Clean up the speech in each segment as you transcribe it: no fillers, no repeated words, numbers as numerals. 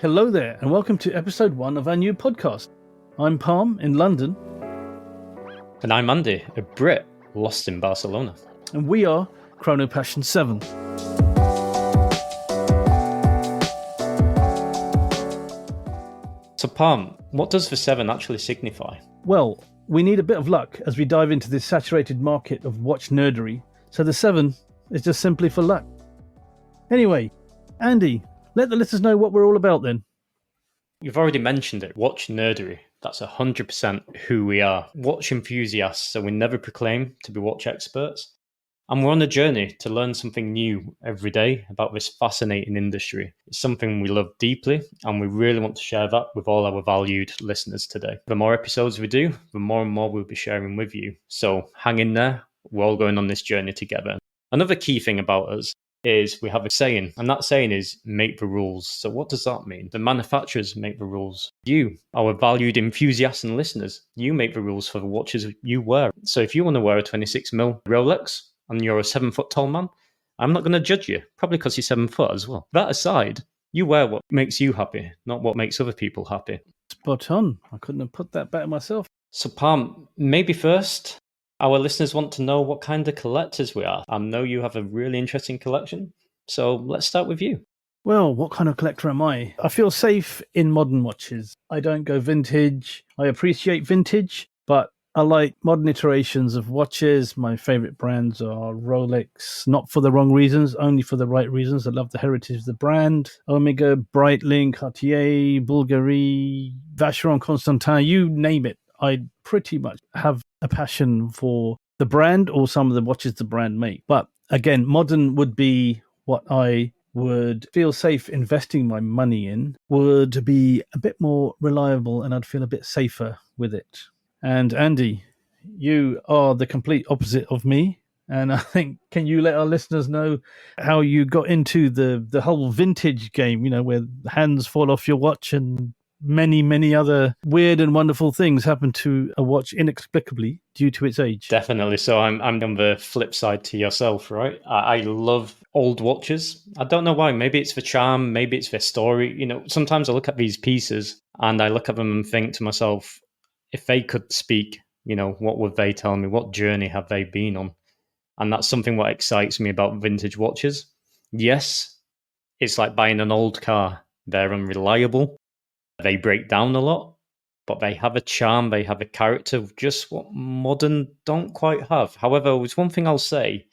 Hello there, and welcome to episode 1 of our new podcast. I'm Parm in London. And I'm Andy, a Brit lost in Barcelona. And we are Chrono Passion 7. So Parm, what does the 7 actually signify? Well, we need a bit of luck as we dive into this saturated market of watch nerdery, so the 7 is just simply for luck. Anyway, Andy, let the listeners know what we're all about then. You've already mentioned it, watch nerdery. That's 100% who we are. Watch enthusiasts, so we never proclaim to be watch experts. And we're on a journey to learn something new every day about this fascinating industry. It's something we love deeply, and we really want to share that with all our valued listeners today. The more episodes we do, the more and more we'll be sharing with you. So hang in there, we're all going on this journey together. Another key thing about us is we have a saying, and that saying is make the rules. So what does that mean? The manufacturers make the rules. You, our valued enthusiasts and listeners, you make the rules for the watches you wear. So if you want to wear a 26mm Rolex and you're a 7-foot tall man, I'm not going to judge you, probably because you're 7 foot as well. That aside, you wear what makes you happy, not what makes other people happy. Spot on. I couldn't have put that better myself. So Pam, maybe first, our listeners want to know what kind of collectors we are. I know you have a really interesting collection, so let's start with you. Well, what kind of collector am I? I feel safe in modern watches. I don't go vintage. I appreciate vintage, but I like modern iterations of watches. My favorite brands are Rolex, not for the wrong reasons, only for the right reasons. I love the heritage of the brand. Omega, Breitling, Cartier, Bulgari, Vacheron Constantin, you name it. I pretty much have a passion for the brand or some of the watches the brand make. But again, modern would be what I would feel safe investing my money in, would be a bit more reliable, and I'd feel a bit safer with it. And Andy, you are the complete opposite of me. And I think, can you let our listeners know how you got into the whole vintage game, where hands fall off your watch and many other weird and wonderful things happen to a watch inexplicably due to its age? Definitely. So I'm on the flip side to yourself, right? I love old watches. I don't know why. Maybe it's the charm. Maybe it's the story. Sometimes I look at these pieces and I look at them and think to myself, if they could speak, what would they tell me? What journey have they been on? And that's something what excites me about vintage watches. Yes, it's like buying an old car. They're unreliable. They break down a lot, but they have a charm, they have a character, just what modern don't quite have. However, there's one thing I'll say.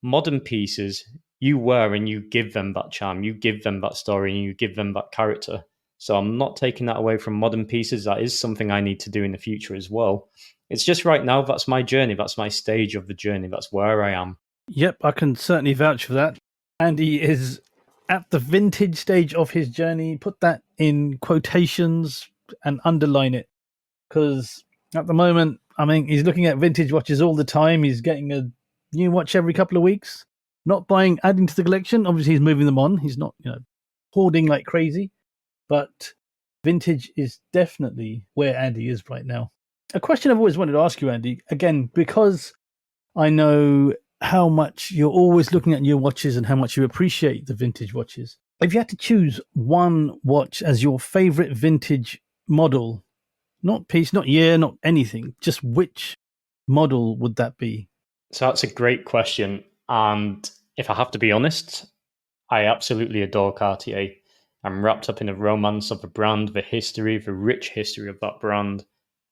Modern pieces, you wear and you give them that charm, you give them that story, and you give them that character. So I'm not taking that away from modern pieces. That is something I need to do in the future as well. It's just right now, that's my journey. That's my stage of the journey. That's where I am. Yep, I can certainly vouch for that. Andy is at the vintage stage of his journey. Put that in quotations and underline it, because at the moment, he's looking at vintage watches all the time. He's getting a new watch every couple of weeks. Not adding to the collection. Obviously, he's moving them on. He's not, hoarding like crazy. But vintage is definitely where Andy is right now. A question I've always wanted to ask you, Andy, again, because I know how much you're always looking at new watches and how much you appreciate the vintage watches. If you had to choose one watch as your favorite vintage model, not piece, not year, not anything, just which model would that be? So that's a great question. And if I have to be honest, I absolutely adore Cartier. I'm wrapped up in the romance of the brand, the history, the rich history of that brand.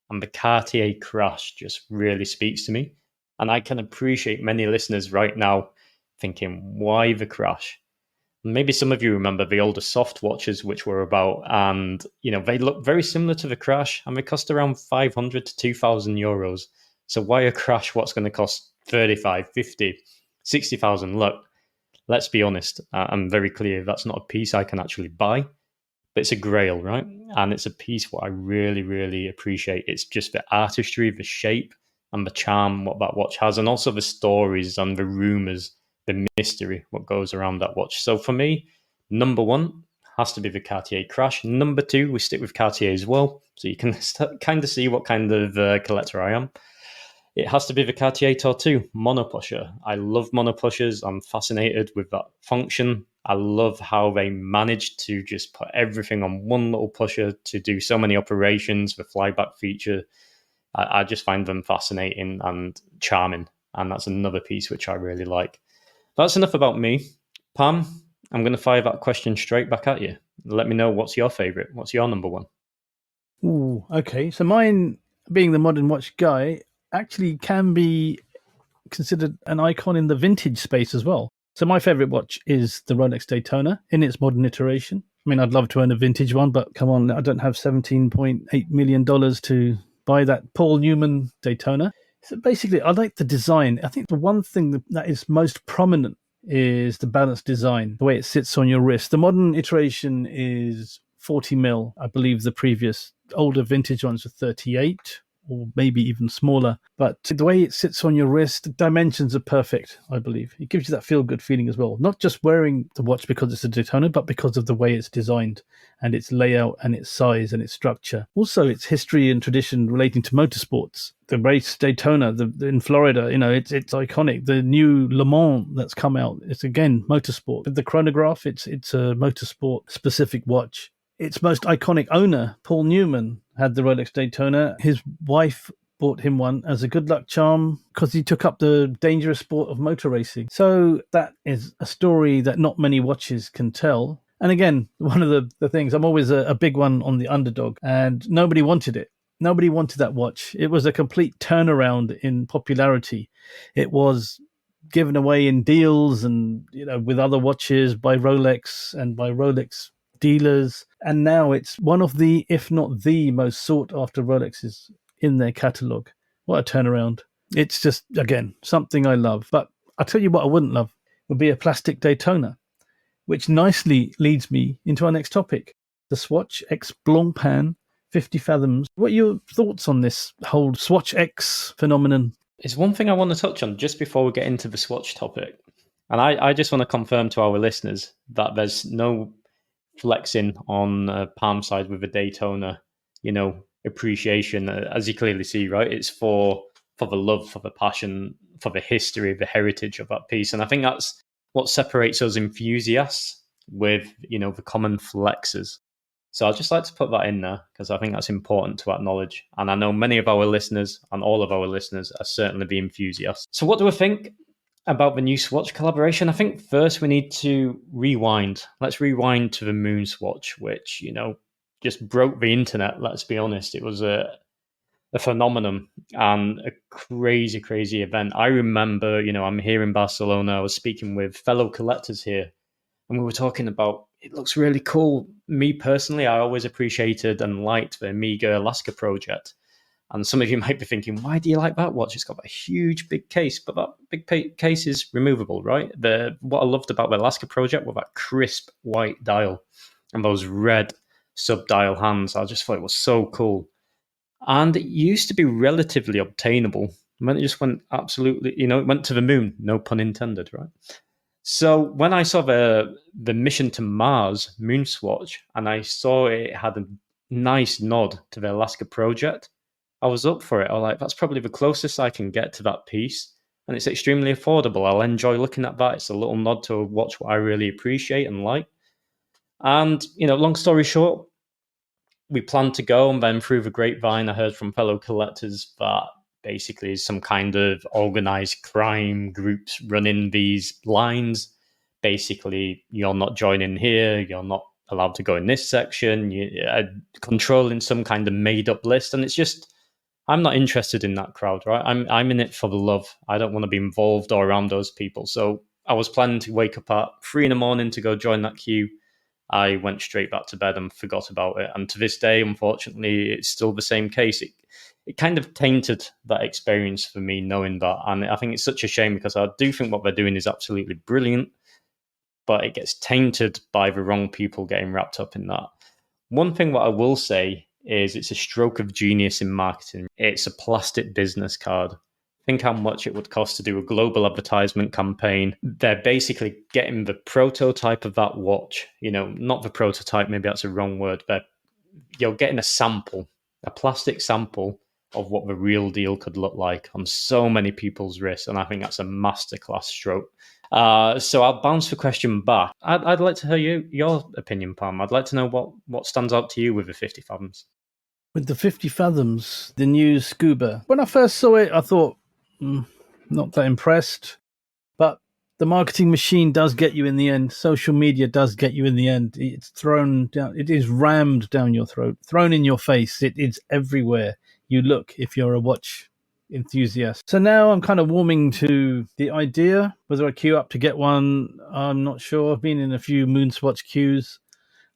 And the Cartier crash just really speaks to me. And I can appreciate many listeners right now thinking, why the crash? Maybe some of you remember the older soft watches which were about, and they look very similar to the crash, and they cost around 500 to 2,000 euros. So why a crash what's going to cost 35, 50, 60,000? Look, let's be honest. I'm very clear that's not a piece I can actually buy. But it's a grail, right? And it's a piece what I really, really appreciate. It's just the artistry, the shape, and the charm what that watch has, and also the stories and the rumors, the mystery what goes around that watch. So for me, number one has to be the Cartier crash. Number two, we stick with Cartier as well, so you can kind of see what kind of collector I am. It has to be the Cartier Tortue monopusher. I love monopushes. I'm fascinated with that function. I love how they managed to just put everything on one little pusher to do so many operations, the flyback feature. I just find them fascinating and charming. And that's another piece which I really like. That's enough about me. Pam, I'm going to fire that question straight back at you. Let me know, what's your favourite? What's your number one? Ooh, okay. So mine, being the modern watch guy, actually can be considered an icon in the vintage space as well. So my favorite watch is the Rolex Daytona in its modern iteration. I mean, I'd love to own a vintage one, but come on, I don't have $17.8 million to buy that Paul Newman Daytona. So basically, I like the design. I think the one thing that is most prominent is the balanced design, the way it sits on your wrist. The modern iteration is 40 mil. I believe the previous older vintage ones were 38 or maybe even smaller. But the way it sits on your wrist, the dimensions are perfect, I believe. It gives you that feel-good feeling as well. Not just wearing the watch because it's a Daytona, but because of the way it's designed and its layout and its size and its structure. Also, its history and tradition relating to motorsports. The race Daytona in Florida, it's iconic. The new Le Mans that's come out, it's again motorsport. The chronograph, it's a motorsport specific watch. Its most iconic owner, Paul Newman, had the Rolex Daytona. His wife bought him one as a good luck charm because he took up the dangerous sport of motor racing. So that is a story that not many watches can tell. And again, one of the things, I'm always a big one on the underdog, and nobody wanted it. Nobody wanted that watch. It was a complete turnaround in popularity. It was given away in deals and with other watches by Rolex and by Rolex dealers, and now it's one of the, if not the most sought after Rolexes in their catalogue. What a turnaround. It's just, again, something I love. But I'll tell you what I wouldn't love would be a plastic Daytona, which nicely leads me into our next topic, the Swatch X Blancpain 50 Fathoms. What are your thoughts on this whole Swatch X phenomenon? It's one thing I want to touch on just before we get into the Swatch topic. And I just want to confirm to our listeners that there's no flexing on Palm side with a Daytona, appreciation, as you clearly see, right? It's for the love, for the passion, for the history, the heritage of that piece. And I think that's what separates us enthusiasts with, the common flexers. So I'd just like to put that in there because I think that's important to acknowledge. And I know many of our listeners and all of our listeners are certainly the enthusiasts. So what do I think about the new Swatch collaboration? I think first we need to rewind. Let's rewind to the Moon Swatch, which, just broke the internet, let's be honest. It was a phenomenon and a crazy, crazy event. I remember, I'm here in Barcelona. I was speaking with fellow collectors here, and we were talking about, it looks really cool. Me personally, I always appreciated and liked the Amiga Alaska project. And some of you might be thinking, why do you like that watch? It's got a huge, big case, but that big case is removable, right? What I loved about the Alaska project was that crisp white dial and those red sub-dial hands. I just thought it was so cool. And it used to be relatively obtainable. And then it just went absolutely, it went to the moon, no pun intended, right? So when I saw the mission to Mars Moon Swatch, and I saw it had a nice nod to the Alaska project, I was up for it. I was like, that's probably the closest I can get to that piece. And it's extremely affordable. I'll enjoy looking at that. It's a little nod to a watch what I really appreciate and like. And, long story short, we planned to go, and then through the grapevine, I heard from fellow collectors that basically some kind of organized crime groups running these lines. Basically, you're not joining here, you're not allowed to go in this section, you're controlling some kind of made up list. And it's just, I'm not interested in that crowd, right? I'm in it for the love. I don't want to be involved or around those people. So I was planning to wake up at 3 a.m. to go join that queue. I went straight back to bed and forgot about it. And to this day, unfortunately, it's still the same case. It kind of tainted that experience for me, knowing that. And I think it's such a shame because I do think what they're doing is absolutely brilliant, but it gets tainted by the wrong people getting wrapped up in that. One thing what I will say is it's a stroke of genius in marketing. It's a plastic business card. Think how much it would cost to do a global advertisement campaign. They're basically getting the prototype of that watch, not the prototype, maybe that's a wrong word, but you're getting a sample, a plastic sample of what the real deal could look like on so many people's wrists. And I think that's a masterclass stroke. So I'll bounce the question back. I'd like to hear your opinion, Palm. I'd like to know what stands out to you with the 50 Fathoms. With the 50 Fathoms, the new scuba. When I first saw it, I thought, not that impressed. But the marketing machine does get you in the end. Social media does get you in the end. It's thrown down. It is rammed down your throat, thrown in your face. It is everywhere you look if you're a watch enthusiast. So now I'm kind of warming to the idea. Whether I queue up to get one, I'm not sure. I've been in a few Moonswatch queues.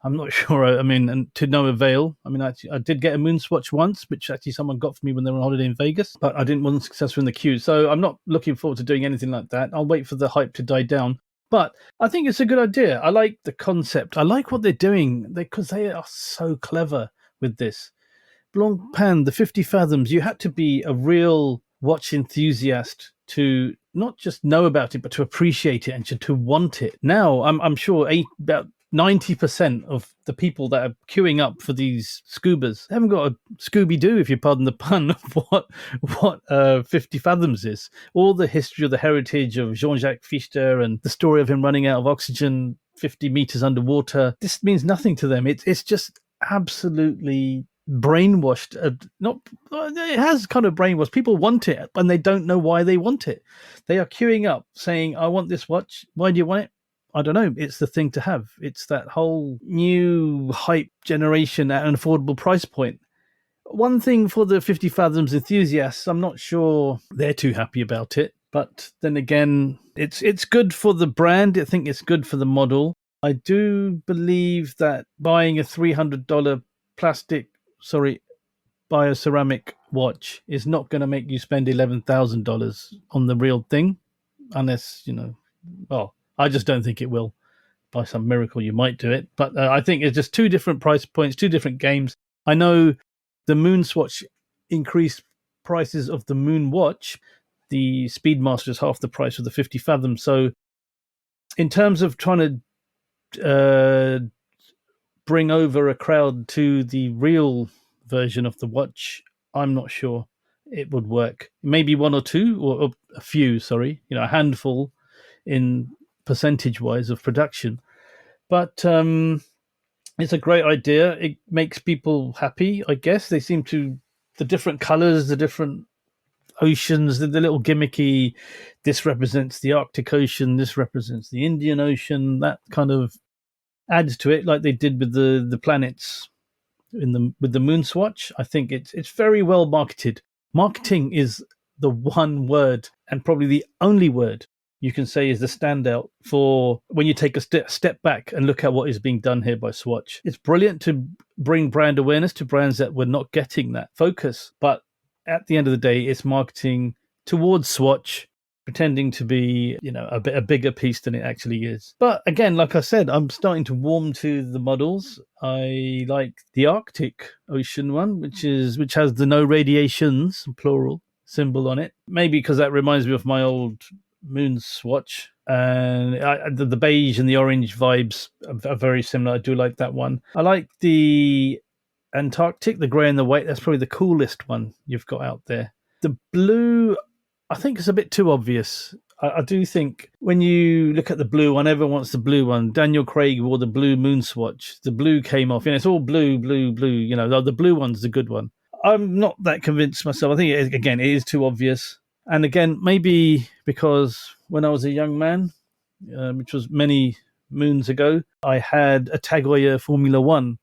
I'm not sure. I mean, and to no avail. I mean, I did get a Moonswatch once, which actually someone got for me when they were on holiday in Vegas, but I wasn't successful in the queue. So I'm not looking forward to doing anything like that. I'll wait for the hype to die down. But I think it's a good idea. I like the concept. I like what they're doing because they are so clever with this. Blancpain, the 50 Fathoms, you had to be a real watch enthusiast to not just know about it, but to appreciate it and to want it. Now, I'm sure about 90% of the people that are queuing up for these scubas haven't got a Scooby-Doo, if you pardon the pun, of what 50 Fathoms is. All the history of the heritage of Jean-Jacques Fichte and the story of him running out of oxygen 50 meters underwater. This means nothing to them. It's just absolutely brainwashed. Not it has kind of brainwashed. People want it and they don't know why they want it. They are queuing up saying, I want this watch. Why do you want it? I don't know. It's the thing to have. It's that whole new hype generation at an affordable price point. One thing for the 50 Fathoms enthusiasts, I'm not sure they're too happy about it. But then again, it's good for the brand. I think it's good for the model. I do believe that buying a $300 bioceramic watch is not going to make you spend $11,000 on the real thing, unless, well, I just don't think it will. By some miracle, you might do it. But I think it's just two different price points, two different games. I know the Moonswatch increased prices of the Moonwatch. The Speedmaster is half the price of the 50 Fathom. So in terms of trying to bring over a crowd to the real version of the watch, I'm not sure it would work. Maybe one or two, or a few, sorry, a handful in percentage wise of production. But it's a great idea. It makes people happy, I guess. They seem to, the different colors, the different oceans, the little gimmicky, this represents the Arctic Ocean, this represents the Indian Ocean, that kind of adds to it, like they did with the planets with the Moonswatch. I think it's very well marketed. Marketing is the one word, and probably the only word you can say is the standout for when you take a step back and look at what is being done here by Swatch. It's brilliant to bring brand awareness to brands that were not getting that focus, but at the end of the day, it's marketing towards Swatch, pretending to be, a bigger piece than it actually is. But again, like I said, I'm starting to warm to the models. I like the Arctic Ocean one, which has the no radiations, plural, symbol on it. Maybe because that reminds me of my old Moonswatch. And the beige and the orange vibes are very similar. I do like that one. I like the Antarctic, the grey and the white. That's probably the coolest one you've got out there. The blue, I think it's a bit too obvious. I do think when you look at the blue one, everyone wants the blue one. Daniel Craig wore the blue Moonswatch. The blue came off, and it's all blue, blue, blue. The blue one's the good one. I'm not that convinced myself. I think, it is too obvious. And again, maybe because when I was a young man, which was many moons ago, I had a Tag Heuer Formula One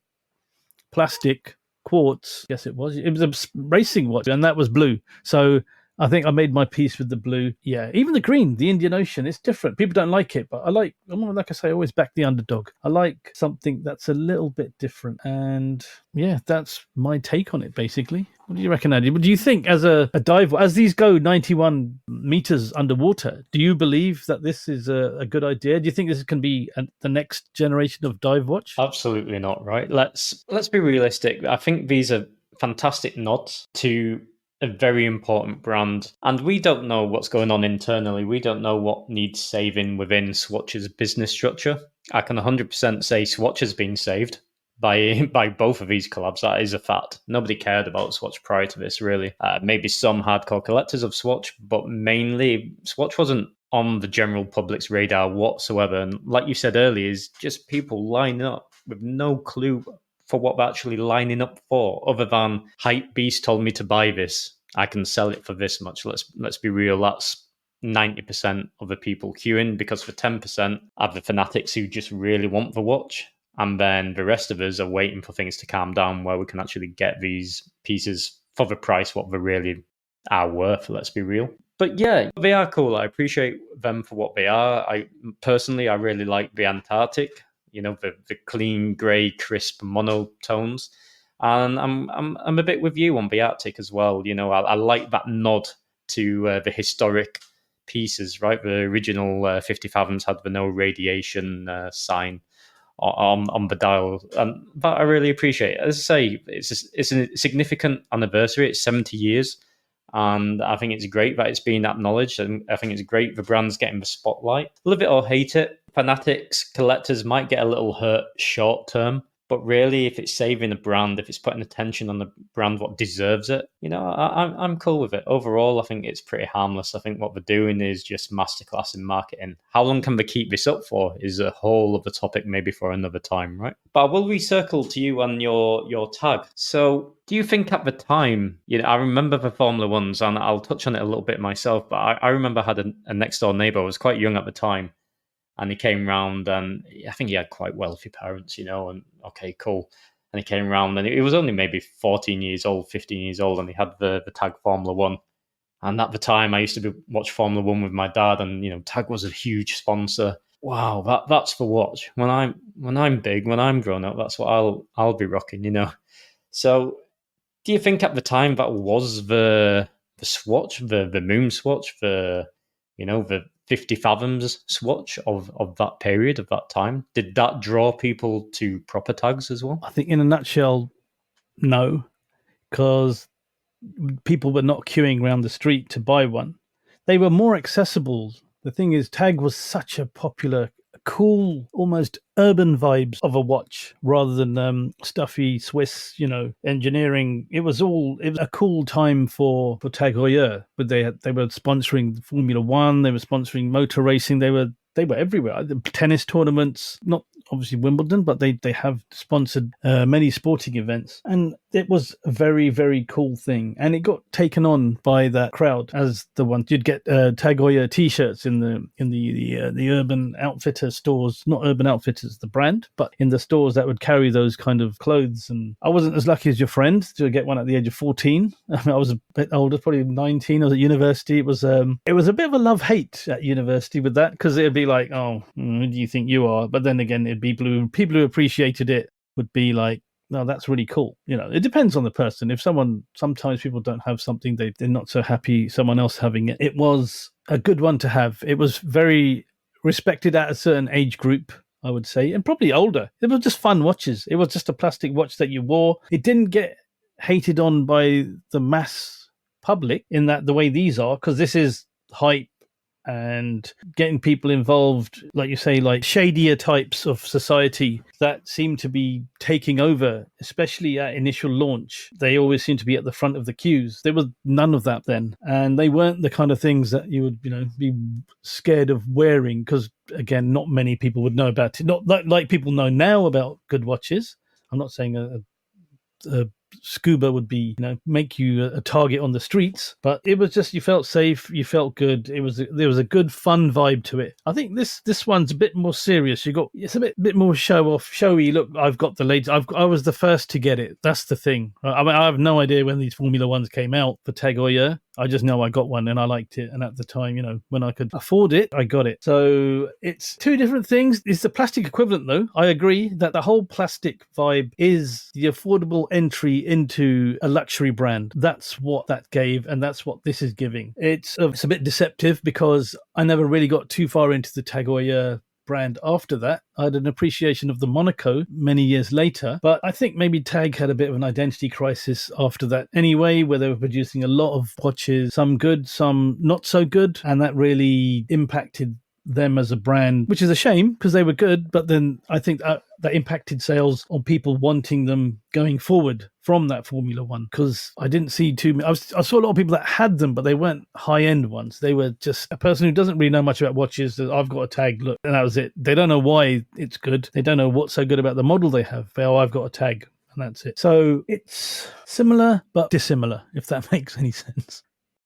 plastic quartz. Yes, it was. It was a racing watch, and that was blue. So I think I made my peace with the blue. Yeah, even the green, the Indian Ocean, it's different. People don't like it, but like I say, I always back the underdog. I like something that's a little bit different. And yeah, that's my take on it, basically. What do you reckon, Andy? Do you think as a dive, as these go 91 meters underwater, do you believe that this is a good idea? Do you think this can be the next generation of dive watch? Absolutely not, right? Let's be realistic. I think these are fantastic nods to a very important brand, and we don't know what's going on internally. We don't know what needs saving within Swatch's business structure. I can 100% say Swatch has been saved by both of these collabs. That is a fact. Nobody cared about Swatch prior to this, really. Maybe some hardcore collectors of Swatch, but mainly Swatch wasn't on the general public's radar whatsoever. And like you said earlier, is just people lining up with no clue for what they're actually lining up for, other than hype beast told me to buy this. I can sell it for this much. Let's be real. That's 90% of the people queuing, because for 10% are the fanatics who just really want the watch. And then the rest of us are waiting for things to calm down where we can actually get these pieces for the price what they really are worth, let's be real. But yeah, they are cool. I appreciate them for what they are. I personally, I really like the Antarctic, the clean, grey, crisp monotones. And I'm a bit with you on the Arctic as well. I like that nod to the historic pieces, right? The original 50 Fathoms had the no radiation sign on the dial, and that I really appreciate. As I say, it's a significant anniversary. It's 70 years, and I think it's great that it's being acknowledged. And I think it's great the brand's getting the spotlight. Love it or hate it, fanatics, collectors might get a little hurt short term. But really, if it's saving a brand, if it's putting attention on the brand what deserves it, I'm cool with it. Overall, I think it's pretty harmless. I think what they're doing is just masterclass in marketing. How long can they keep this up for is a whole other topic, maybe for another time, right? But I will recircle to you on your tag. So do you think at the time, I remember the Formula Ones, and I'll touch on it a little bit myself, but I remember I had a next door neighbor. I was quite young at the time. And he came round, and I think he had quite wealthy parents, and okay, cool. And he came round, and he was only maybe 14 years old, 15 years old, and he had the Tag Formula One. And at the time, I used to watch Formula One with my dad, and Tag was a huge sponsor. Wow, that's the watch. When I'm big, when I'm grown up, that's what I'll be rocking, So, do you think at the time that was the swatch, the moon swatch, the 50 Fathoms swatch of that period, of that time? Did that draw people to proper tags as well? I think in a nutshell, no, because people were not queuing around the street to buy one. They were more accessible. The thing is, Tag was such a popular, cool, almost urban vibes of a watch rather than stuffy Swiss, engineering. It was a cool time for Tag Heuer, but they were sponsoring Formula One, they were sponsoring motor racing, they were everywhere. The tennis tournaments, not obviously Wimbledon, but they have sponsored many sporting events, and it was a very, very cool thing. And it got taken on by that crowd as the one. You'd get Tag Heuer t-shirts in the Urban Outfitters stores, not Urban Outfitters, the brand, but in the stores that would carry those kind of clothes. And I wasn't as lucky as your friend to get one at the age of 14. I was a bit older, probably 19. I was at university. It was a bit of a love-hate at university with that, because it'd be like, oh, who do you think you are? But then again, it'd be people who appreciated it would be like, no, that's really cool. It depends on the person. Sometimes people don't have something, they're not so happy someone else having it. It was a good one to have. It was very respected at a certain age group, I would say, and probably older. It was just fun watches. It was just a plastic watch that you wore. It didn't get hated on by the mass public in that the way these are, because this is hype and getting people involved, like you say, like shadier types of society that seem to be taking over, especially at initial launch. They always seem to be at the front of the queues. There was none of that then, and they weren't the kind of things that you would be scared of wearing, because again, not many people would know about it, not like people know now about good watches. I'm not saying a scuba would be make you a target on the streets, but it was just, you felt safe, you felt good. There was a good fun vibe to it. I think this one's a bit more serious. It's a bit more showy. Look, I've got the latest. I was the first to get it. That's the thing. I mean, I have no idea when these Formula Ones came out for Tag Heuer. I just know I got one and I liked it. And at the time, when I could afford it, I got it. So it's two different things. It's the plastic equivalent, though. I agree that the whole plastic vibe is the affordable entry into a luxury brand. That's what that gave, and that's what this is giving. It's a bit deceptive, because I never really got too far into the Tag Heuer brand after that. I had an appreciation of the Monaco many years later, but I think maybe Tag had a bit of an identity crisis after that anyway, where they were producing a lot of watches, some good, some not so good, and that really impacted them as a brand, which is a shame because they were good. But then I think that impacted sales on people wanting them going forward from that Formula One, because I didn't see too many. I saw a lot of people that had them, but they weren't high end ones. They were just a person who doesn't really know much about watches. That I've got a tag, look, and that was it. They don't know why it's good. They don't know what's so good about the model they have. But, I've got a tag, and that's it. So it's similar but dissimilar, if that makes any sense.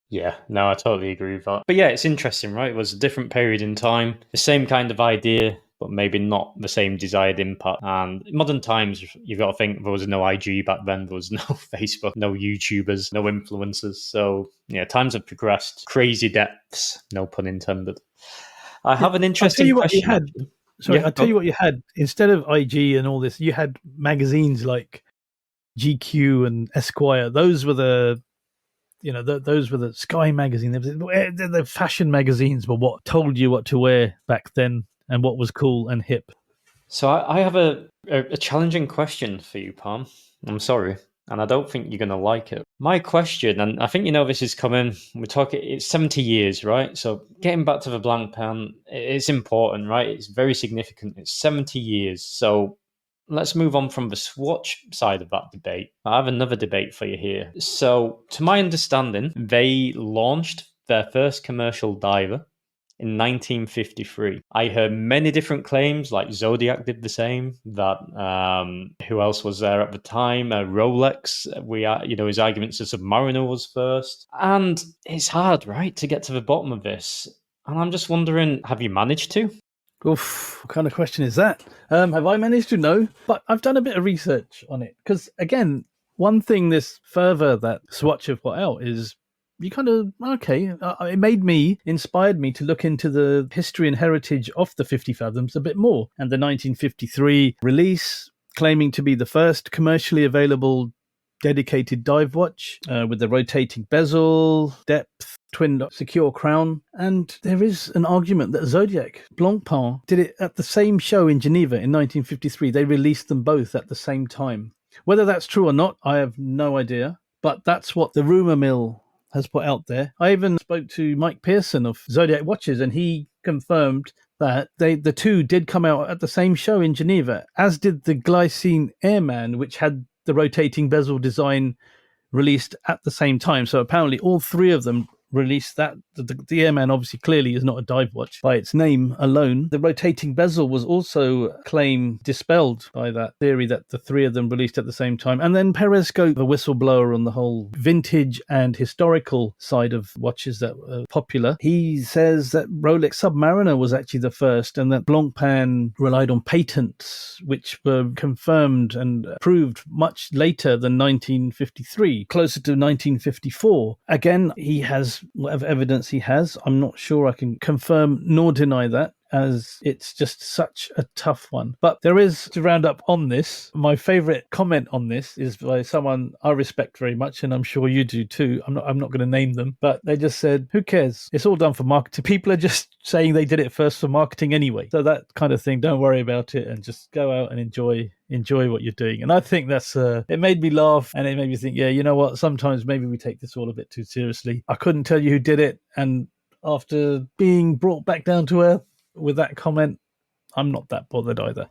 Yeah, no, I totally agree with that. But yeah, it's interesting, right? It was a different period in time, the same kind of idea, but maybe not the same desired impact. And in modern times, you've got to think there was no IG back then, there was no Facebook, no YouTubers, no influencers. So yeah, times have progressed. Crazy depths, no pun intended. I have an interesting question. I'll tell you what you had. Instead of IG and all this, you had magazines like GQ and Esquire. Those were the those were the Sky magazine. The fashion magazines were what told you what to wear back then and what was cool and hip. So I have a challenging question for you, Palm. I'm sorry, and I don't think you're going to like it. My question, and I think you know this is coming, we're talking, it's 70 years, right? So getting back to the Blancpain, it's important, right? It's very significant. It's 70 years. So let's move on from the Swatch side of that debate. I have another debate for you here. So, to my understanding, they launched their first commercial diver in 1953. I heard many different claims, like Zodiac did the same. That who else was there at the time? Rolex. His arguments that Submariner was first, and it's hard, right, to get to the bottom of this. And I'm just wondering, have you managed to? Oof, what kind of question is that? Have I managed to know? But I've done a bit of research on it. Because, again, one thing this further that Swatch have put out is you kind of, it inspired me to look into the history and heritage of the 50 Fathoms a bit more. And the 1953 release, claiming to be the first commercially available dedicated dive watch with the rotating bezel, depth, twin secure crown. And there is an argument that Zodiac, Blancpain, did it at the same show in Geneva in 1953. They released them both at the same time. Whether that's true or not, I have no idea. But that's what the rumour mill has put out there. I even spoke to Mike Pearson of Zodiac Watches, and he confirmed that the two did come out at the same show in Geneva, as did the Glycine Airman, which had the rotating bezel design released at the same time. So apparently all three of them released that. The Airman obviously clearly is not a dive watch by its name alone. The rotating bezel was also dispelled by that theory that the three of them released at the same time. And then Perescope, the whistleblower on the whole vintage and historical side of watches that were popular, he says that Rolex Submariner was actually the first, and that Blancpain relied on patents which were confirmed and proved much later than 1953, closer to 1954. Again, he has whatever evidence he has. I'm not sure I can confirm nor deny that, as it's just such a tough one. But there is, to round up on this, my favourite comment on this is by someone I respect very much, and I'm sure you do too. I'm not going to name them, but they just said, who cares? It's all done for marketing. People are just saying they did it first for marketing anyway. So that kind of thing, don't worry about it and just go out and enjoy what you're doing. And I think that's it made me laugh, and it made me think, yeah, you know what, sometimes maybe we take this all a bit too seriously. I couldn't tell you who did it, and after being brought back down to earth with that comment, I'm not that bothered either.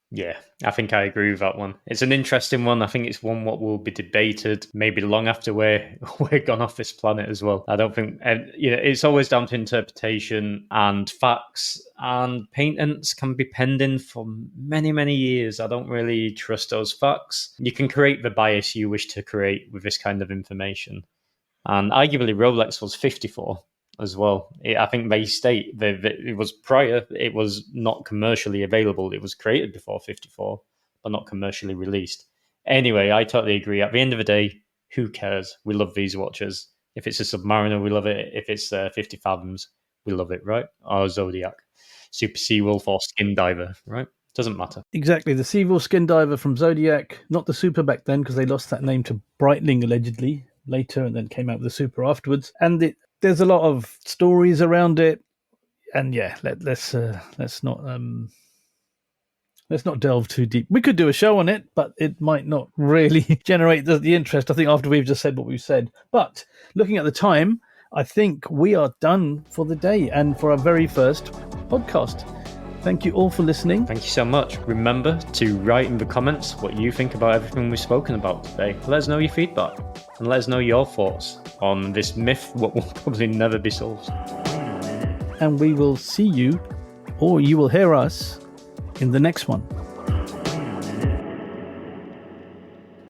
Yeah, I think I agree with that one. It's an interesting one. I think it's one what will be debated maybe long after we're gone off this planet as well. I don't think, it's always down to interpretation, and facts and patents can be pending for many, many years. I don't really trust those facts. You can create the bias you wish to create with this kind of information. And arguably Rolex was 54 as well. I think they state that it was prior, it was not commercially available. It was created before 54, but not commercially released. Anyway, I totally agree. At the end of the day, who cares? We love these watches. If it's a Submariner, we love it. If it's 50 Fathoms, we love it, right? Or Zodiac, Super Seawolf, or Skin Diver, right? Doesn't matter. Exactly. The Seawolf Skin Diver from Zodiac, not the Super back then, because they lost that name to Breitling allegedly later, and then came out with the Super afterwards. And there's a lot of stories around it, and yeah, let's not delve too deep. We could do a show on it, but it might not really generate the interest, I think, after we've just said what we've said. But looking at the time, I think we are done for the day and for our very first podcast. Thank you all for listening. Thank you so much. Remember to write in the comments what you think about everything we've spoken about today. Let us know your feedback and let us know your thoughts on this myth, what will probably never be solved. And we will see you, or you will hear us, in the next one.